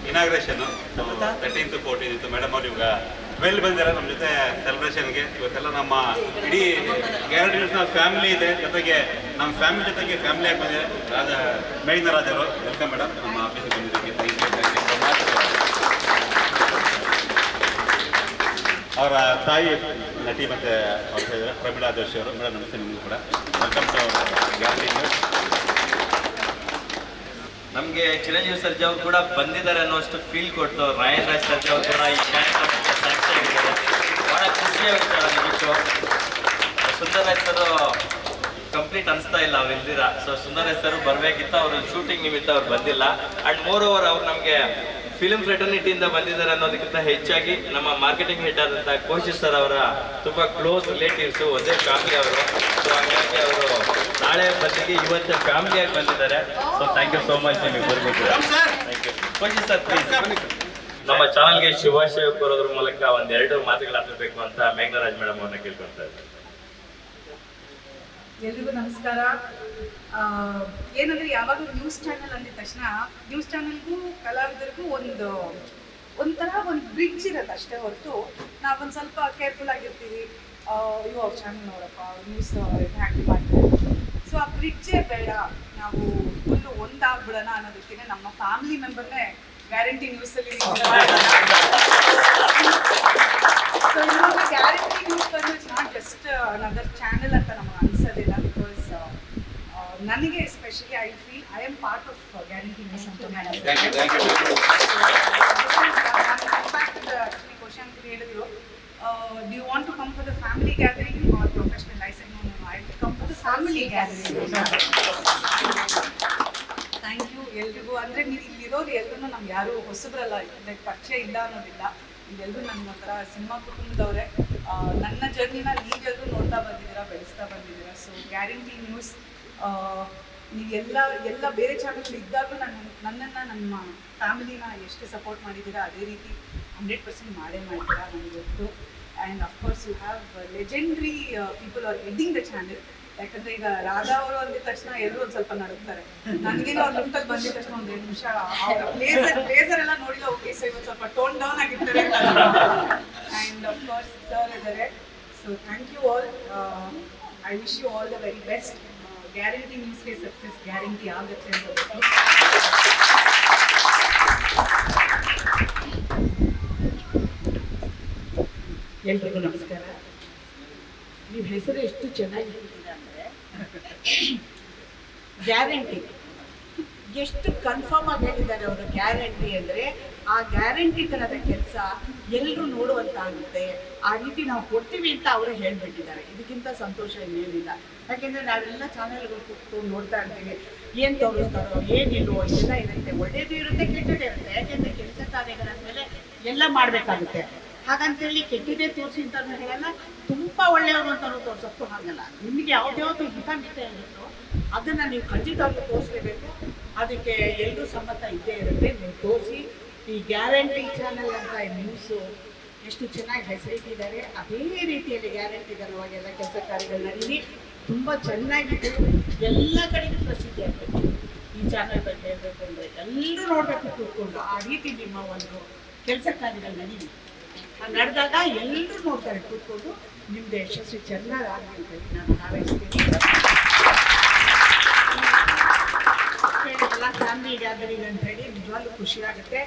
Inauguration 13th 14th madam ಅವ್ರು ಇವಾಗ well ಬಂದಿರ ನಮ್ಮ ಜೊತೆ ಸೆಲೆಬ್ರೇಷನ್ಗೆ. ಇವತ್ತೆಲ್ಲ ನಮ್ಮ ಇಡೀ ಗ್ಯಾರಂಟಿ ನ್ಯೂಸ್ನ ಫ್ಯಾಮಿಲಿ ಇದೆ, ಜೊತೆಗೆ ನಮ್ಮ ಫ್ಯಾಮಿಲಿ ಜೊತೆಗೆ ಫ್ಯಾಮಿಲಿ ಆಗಿ ಬಂದಿದೆ. ಮೇಘನಾ ರಾಜರು ವೆಲ್ಕಮ್ ಮೇಡಮ್ ನಮ್ಮ ಆಫೀಸಿಗೆ ಬಂದಿದ್ದಕ್ಕೆ. ಅವರ ತಾಯಿ ನಟಿ ಮತ್ತು ಅವ್ರ ಪ್ರಮೀಳಾ ಜೋಶಿ ಅವರು. ಮೇಡಮ್ ನಮಸ್ತೆ ನಿಮಗೂ ಕೂಡ. Welcome to guarantee news. ನಮಗೆ ಚಿರಂಜೀವಿ ಸರ್ಜಾ ಅವರು ಕೂಡ ಬಂದಿದ್ದಾರೆ ಅನ್ನೋಷ್ಟು ಫೀಲ್ ಕೊಟ್ಟು ರಾಯನ್ ರಾಜ್ ಸರ್ಜಾ ಅವರು ಕೂಡ ಈ ಸಾಕ್ಷಿಯಾಗಿದ್ದಾರೆ. ಭಾಳ ಖುಷಿಯಾಗುತ್ತೆ ನಿಜಕ್ಕೂ. ಸುಂದರರಾಜ್ ಸರ್ ಕಂಪ್ಲೀಟ್ ಅನಿಸ್ತಾ ಇಲ್ಲ ಅವ್ರು ಇಲ್ದಿರ. ಸೊ ಸುಂದರರಾಜ್ ಸರ್ ಬರಬೇಕಿತ್ತು, ಅವರು ಶೂಟಿಂಗ್ ನಿಮಿತ್ತ ಅವ್ರು ಬಂದಿಲ್ಲ. ಆ್ಯಂಡ್ ಮೋರ್ ಓವರ್ ಅವ್ರು ನಮಗೆ ಫಿಲ್ಮ್ ಫ್ರೆಟರ್ನಿಟಿಯಿಂದ ಬಂದಿದ್ದಾರೆ ಅನ್ನೋದಕ್ಕಿಂತ ಹೆಚ್ಚಾಗಿ ನಮ್ಮ ಮಾರ್ಕೆಟಿಂಗ್ ಹೆಡ್ ಆದಂಥ ಕೋಶಿ ಸರ್ ಅವರ ತುಂಬ ಕ್ಲೋಸ್ ರಿಲೇಟಿವ್ಸು, ಒಂದೇ ಫ್ಯಾಮಿಲಿ ಅವರು. ಸೊ ಹಾಗಾಗಿ ಅವರು ನಾಳೆ ಬದಲಿಗೆ ಇವತ್ತು ಫ್ಯಾಮಿಲಿಯಾಗಿ ಬಂದಿದ್ದಾರೆ. So thank you so much. ನಿಮಗೆ ಬರಬೇಕು. Thank you Koshy sir. Please ನಮ್ಮ ಚಾನಲ್ಗೆ ಶುಭಾಶಯ ಕೋರೋದ್ರ ಮೂಲಕ ಒಂದೆರಡು ಮಾತುಗಳಾಡಬೇಕು ಅಂತ ಮೇಘನರಾಜ್ ಮೇಡಮ್ ಅವ್ರನ್ನ ಕೇಳ್ಕೊಳ್ತಾ ಇದ್ದಾರೆ. ಎಲ್ರಿಗೂ ನಮಸ್ಕಾರ. ಏನಂದರೆ ಯಾವಾಗಲೂ ನ್ಯೂಸ್ ಚಾನೆಲ್ ಅಂದಿದ ತಕ್ಷಣ ನ್ಯೂಸ್ ಚಾನೆಲ್ಗೂ ಕಲಾವಿದರಿಗೂ ಒಂಥರ ಒಂದು ಬ್ರಿಡ್ಜ್ ಇರುತ್ತೆ ಅಷ್ಟೇ ಹೊರತು ನಾವೊಂದು ಸ್ವಲ್ಪ ಕೇರ್ಫುಲ್ ಆಗಿರ್ತೀವಿ. ಇವು ಅವ್ರ ಚಾನಲ್ ನೋಡಪ್ಪ, ನ್ಯೂಸ್ ಹ್ಯಾಂಡಲ್ ಮಾಡ್ತಾರೆ. ಸೊ ಆ ಬ್ರಿಡ್ಜೇ ಬೇಡ, ನಾವು ಫುಲ್ಲು ಒಂದಾಗ್ಬಿಡೋಣ ಅನ್ನೋದಕ್ಕೆ ನಮ್ಮ ಫ್ಯಾಮಿಲಿ ಮೆಂಬರ್ನೇ ಗ್ಯಾರಂಟಿ ನ್ಯೂಸಲ್ಲಿ. ಸೊ ಇವಾಗ ಗ್ಯಾರಂಟಿ ನ್ಯೂಸ್ ಬಂದು it's not just another channel ಅಂತ ನಮಗೆ ಅನ್ಸೋದಿಲ್ಲ. ಬಿಕಾಸ್ ನನಗೆ especially I feel I am part of guarantee news ಅಂತ. ಆಕ್ಚುಲಿ ಕ್ವಶನ್ ಹೇಳಿದ್ರು, do you want to come for the family gathering or professional? I said no, I will come for the family gathering. Thank you ಎಲ್ರಿಗೂ. ಅಂದರೆ ನೀವು ಇಲ್ಲಿರೋರು ಎಲ್ಲರೂ ನಮ್ಗೆ ಯಾರು ಹೊಸಬ್ರಲ್ಲ, like ಪರಿಚಯ ಇಲ್ಲ ಅನ್ನೋದಿಲ್ಲ. ಇದೆಲ್ಲರೂ ನನ್ನ ಒಂಥರ ಸಿನಿಮಾ ಕುಟುಂಬದವರೇ. ನನ್ನ ಜರ್ನಿನ ನೀವೆಲ್ಲರೂ ನೋಡ್ತಾ ಬಂದಿದ್ದೀರಾ, ಬೆಳೆಸ್ತಾ ಬಂದಿದ್ದೀರಾ. ಸೊ ಗ್ಯಾರಂಟಿ ನ್ಯೂಸ್ ನೀವು ಎಲ್ಲ ಬೇರೆ ಚಾನಲ್ ಇದ್ದಾಗಲೂ ನನ್ನನ್ನು ನಮ್ಮ ಫ್ಯಾಮಿಲಿನ ಎಷ್ಟು ಸಪೋರ್ಟ್ ಮಾಡಿದ್ದೀರಾ ಅದೇ ರೀತಿ 100% ಮಾಡೇ ಮಾಡಿದ್ದೀರಾ ನನಗೆ ಗೊತ್ತು. And of course you have legendary people are heading the channel. ಯಾಕಂದರೆ ಈಗ ರಾಧಾ ಅವರು ಅಂದಿದ ತಕ್ಷಣ ಎಲ್ಲರೂ ಒಂದು ಸ್ವಲ್ಪ ನಡುತ್ತಾರೆ. ನನಗೇನೋ ಅವ್ರು ಲಿಫ್ಟಲ್ಲಿ ಬಂದಿದ ತಕ್ಷಣ ಒಂದು 2 ನಿಮಿಷ ಬ್ಲೇಸರ್ ಎಲ್ಲ ನೋಡಿಲ್ಲ. ಓಕೆ, ಸೊ ಇವತ್ತು ಸ್ವಲ್ಪ ಟೋನ್ ಡೌನ್ ಆಗಿರ್ತಾರೆ. ಆ್ಯಂಡ್ ಅಫ್ಕೋರ್ಸ್ ಸರ್ ಇದ್ದಾರೆ. So thank you all. I wish you all the very best. Guarantee ನ್ಯೂಸ್ಗೆ ಸಕ್ಸಸ್ ಗ್ಯಾರಂಟಿ ಆಗುತ್ತೆ ಅಂತ. ಎಲ್ರಿಗೂ ನಮಸ್ಕಾರ. ನೀವು ಹೆಸರು ಎಷ್ಟು ಚೆನ್ನಾಗಿ ಹೇಳಿದ್ದೀರ ಅಂದರೆ ಗ್ಯಾರಂಟಿ ಎಷ್ಟು ಕನ್ಫರ್ಮ್ ಆಗಿ ಹೇಳಿದ್ದಾರೆ ಅವರು. ಗ್ಯಾರಂಟಿ ಅಂದರೆ ಆ ಗ್ಯಾರಂಟಿ ಥರದ ಕೆಲಸ ಎಲ್ಲರೂ ನೋಡುವಂತಾಗುತ್ತೆ. ಆ ರೀತಿ ನಾವು ಕೊಡ್ತೀವಿ ಅಂತ ಅವರೇ ಹೇಳಿಬಿಟ್ಟಿದ್ದಾರೆ. ಇದಕ್ಕಿಂತ ಸಂತೋಷ ಇನ್ನೇನಿಲ್ಲ. ಯಾಕೆಂದರೆ ನಾವೆಲ್ಲ ಚಾನೆಲ್ಗಳು ಕೂತ್ಕೊಂಡು ನೋಡ್ತಾ ಇರ್ತೀವಿ, ಏನು ತೋರಿಸ್ತಾರೋ ಏನಿಲ್ವೋ ಇದೆಲ್ಲ ಇರುತ್ತೆ. ಒಳ್ಳೆಯದು ಇರುತ್ತೆ, ಕೆಟ್ಟದೇ ಇರುತ್ತೆ. ಯಾಕೆಂದರೆ ಕೆಲಸ ಕಾರ್ಯಗಳಾದಮೇಲೆ ಎಲ್ಲ ಮಾಡಬೇಕಾಗುತ್ತೆ. ಹಾಗಂತೇಳಿ ಕೆಟ್ಟದೇ ತೋರಿಸಿ ಅಂತಲೂ ಹೇಳಲ್ಲ, ತುಂಬ ಒಳ್ಳೆಯವರು ಅಂತಲೂ ತೋರಿಸೋಕ್ಕೂ ಹಾಗಲ್ಲ. ನಿಮಗೆ ಯಾವುದ್ಯಾವುದು ಹಿತಾಮಿತ ಇರುತ್ತೋ ಅದನ್ನು ನೀವು ಖಂಡಿತವಾಗ್ಲೂ ತೋರಿಸ್ಲೇಬೇಕು. ಅದಕ್ಕೆ ಎಲ್ಲರೂ ಸಮ್ಮತ ಇದ್ದೇ ಇರುತ್ತೆ. ನೀವು ತೋರಿಸಿ. ಈ ಗ್ಯಾರಂಟಿ ಚಾನಲ್ ಅಂತ ನ್ಯೂಸು ಎಷ್ಟು ಚೆನ್ನಾಗಿ ಹೆಸರಿಟ್ಟಿದ್ದಾರೆ. ಅದೇ ರೀತಿಯಲ್ಲಿ ಗ್ಯಾರಂಟಿ ಪರವಾಗೆಲ್ಲ ಕೆಲಸ ಕಾರ್ಯಗಳು ನಡೀಲಿ. ತುಂಬ ಚೆನ್ನಾಗಿದ್ದು ಎಲ್ಲ ಕಡೆಗೂ ಪ್ರಸಿದ್ಧಿ ಆಗಬೇಕು. ಈ ಚಾನಲ್ ಬಗ್ಗೆ ಹೇಳಬೇಕು ಅಂದರೆ ಎಲ್ಲರೂ ನೋಡಬೇಕು ಕೂತ್ಕೊಂಡು. ಆ ರೀತಿ ನಿಮ್ಮ ಒಂದು ಕೆಲಸ ಕಾರ್ಯಗಳು ನಡೀಲಿ. ನಡೆದಾಗ ಎಲ್ಲರೂ ನೋಡ್ತಾರೆ ಕೂತ್ಕೊಂಡು. ನಿಮ್ಮದು ಯಶಸ್ವಿ ಚೆನ್ನಾಗಿ ಆಗಲಿ ಅಂತ ಹೇಳಿ ನಾನು ಹಾರೈಸ್ತೀನಿ. ಎಲ್ಲ ಫ್ಯಾಮಿಲಿ ಗ್ಯಾದರಿಂಗ್ ಅಂತ ಹೇಳಿ ನಿಜವಾಗ್ಲೂ ಖುಷಿಯಾಗುತ್ತೆ.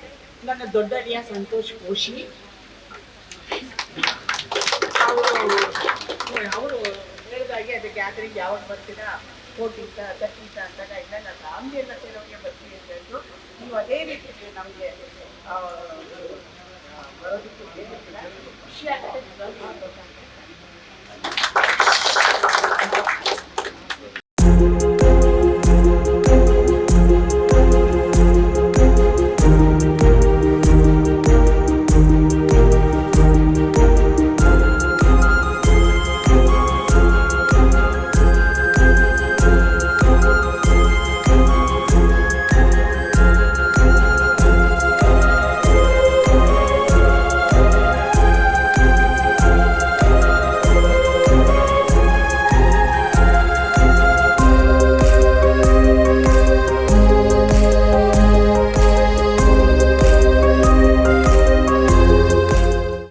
ನನ್ನ ದೊಡ್ಡರಿಯ ಸಂತೋಷ್ ಕೋಶಿ ಅವರು ಹೇಳಿದಾಗೆ ಅದು ಗ್ಯಾದರಿಂಗ್ ಯಾವಾಗ ಬರ್ತೀರಾ, 14th 13th ಅಂದಾಗ ಇಲ್ಲ ನಾನು ಫ್ಯಾಮಿಲಿ ಎಲ್ಲ ಸೇರೋರಿಗೆ ಬರ್ತೀನಿ ಅಂತ ಹೇಳಿದ್ರು. ನೀವು ಅದೇ ರೀತಿ ನಮಗೆ ಬರೋದಕ್ಕೆ ಖುಷಿ ಆಗುತ್ತೆ.